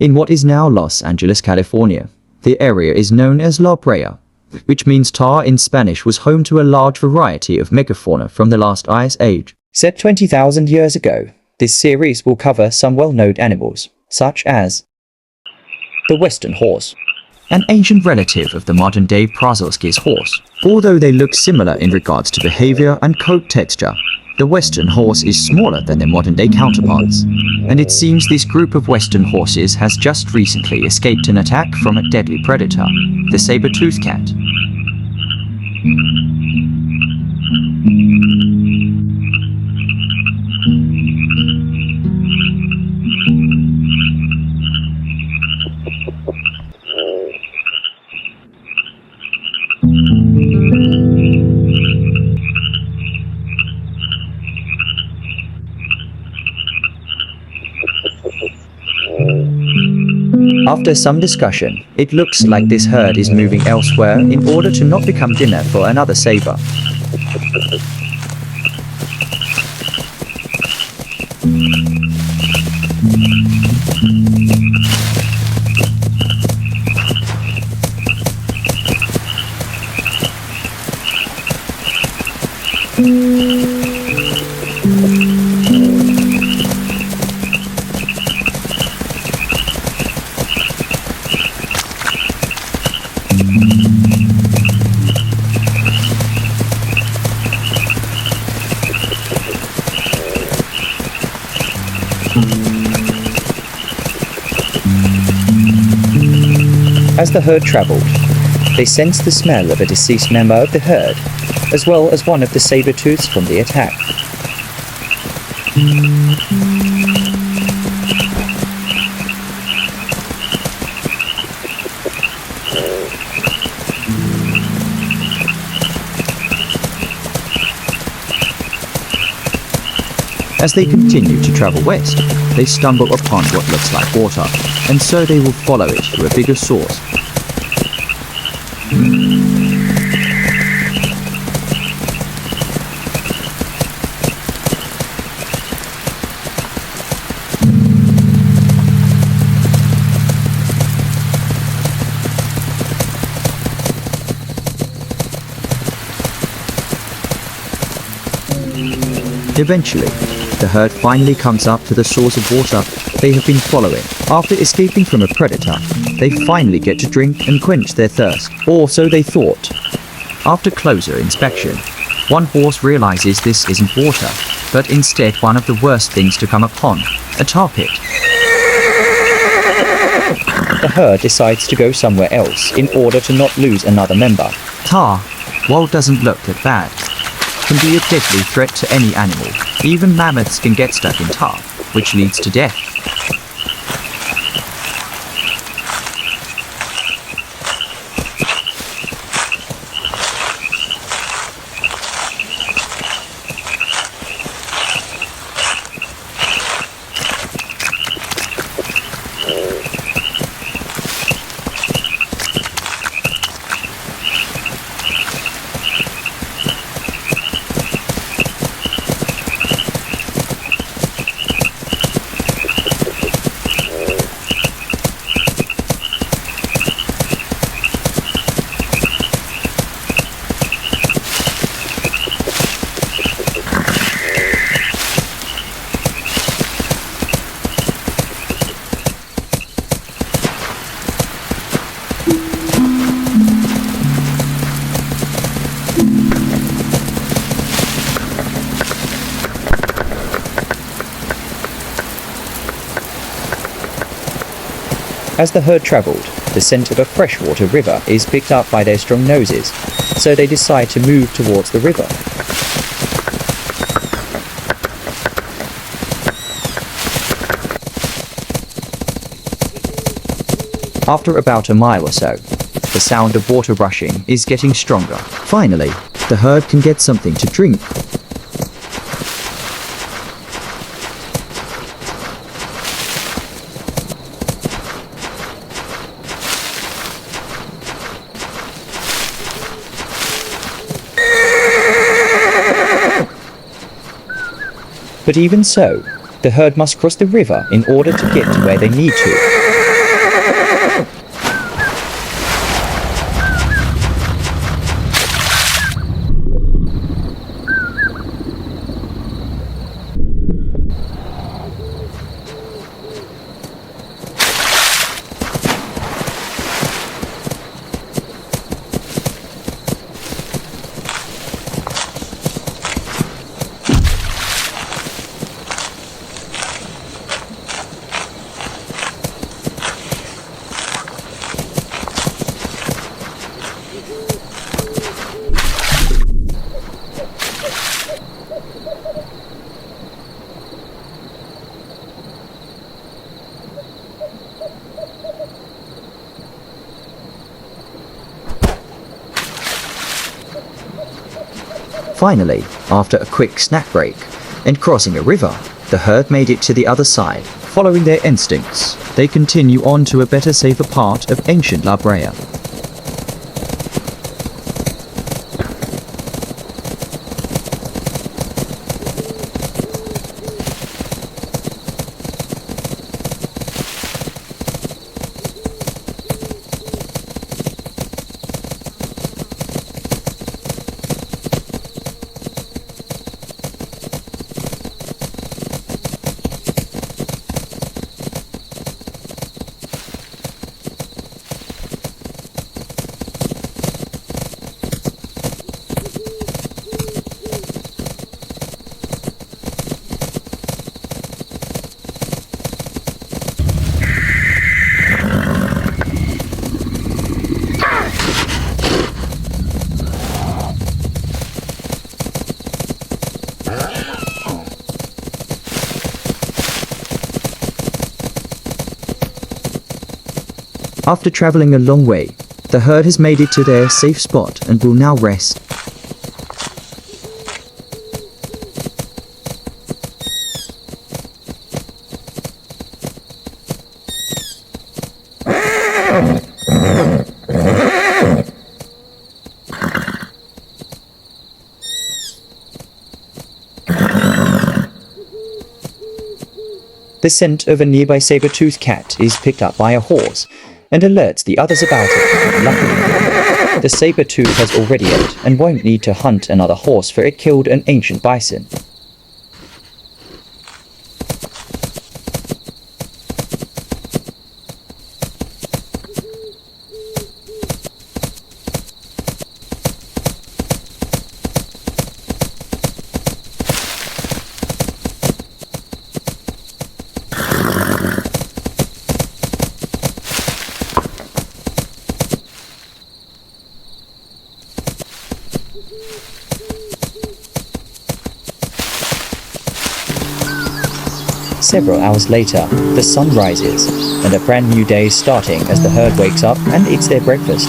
In what is now Los Angeles, California, the area is known as La Brea, which means tar in Spanish, was home to a large variety of megafauna from the last ice age. Set 20,000 years ago, this series will cover some well-known animals, such as the western horse, an ancient relative of the modern-day Brazilskis horse. Although they look similar in regards to behavior and coat texture, the western horse is smaller than their modern-day counterparts, and it seems this group of western horses has just recently escaped an attack from a deadly predator, the saber-tooth cat. After some discussion, it looks like this herd is moving elsewhere in order to not become dinner for another saber. As the herd traveled, they sensed the smell of a deceased member of the herd, as well as one of the saber-tooths from the attack. As they continue to travel west, they stumble upon what looks like water, and so they will follow it to a bigger source. Eventually, the herd finally comes up to the source of water they have been following. After escaping from a predator, they finally get to drink and quench their thirst, or so they thought. After closer inspection, one horse realizes this isn't water, but instead one of the worst things to come upon, a tar pit. The herd decides to go somewhere else in order to not lose another member. Tar, while doesn't look that bad, can be a deadly threat to any animal. Even mammoths can get stuck in tar, which leads to death. As the herd traveled, the scent of a freshwater river is picked up by their strong noses, so they decide to move towards the river. After about a mile or so, the sound of water rushing is getting stronger. Finally, the herd can get something to drink. But even so, the herd must cross the river in order to get to where they need to. Finally, after a quick snack break and crossing a river, the herd made it to the other side. Following their instincts, they continue on to a better, safer part of ancient La Brea. After traveling a long way, the herd has made it to their safe spot and will now rest. The scent of a nearby saber-tooth cat is picked up by a horse and alerts the others about it. Luckily, the saber-tooth has already ate and won't need to hunt another horse, for it killed an ancient bison. Several hours later, the sun rises, and a brand new day is starting as the herd wakes up and eats their breakfast.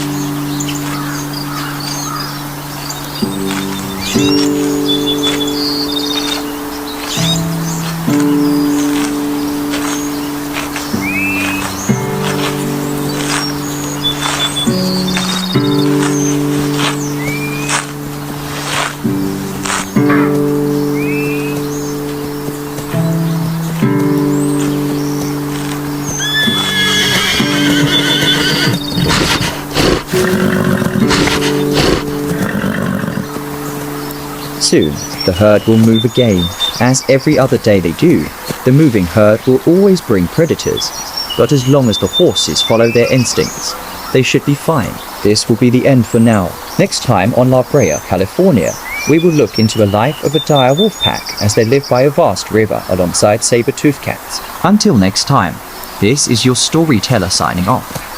Soon, the herd will move again. As every other day they do, the moving herd will always bring predators, but as long as the horses follow their instincts, they should be fine. This will be the end for now. Next time on La Brea, California, we will look into the life of a dire wolf pack as they live by a vast river alongside saber-tooth cats. Until next time, this is your storyteller signing off.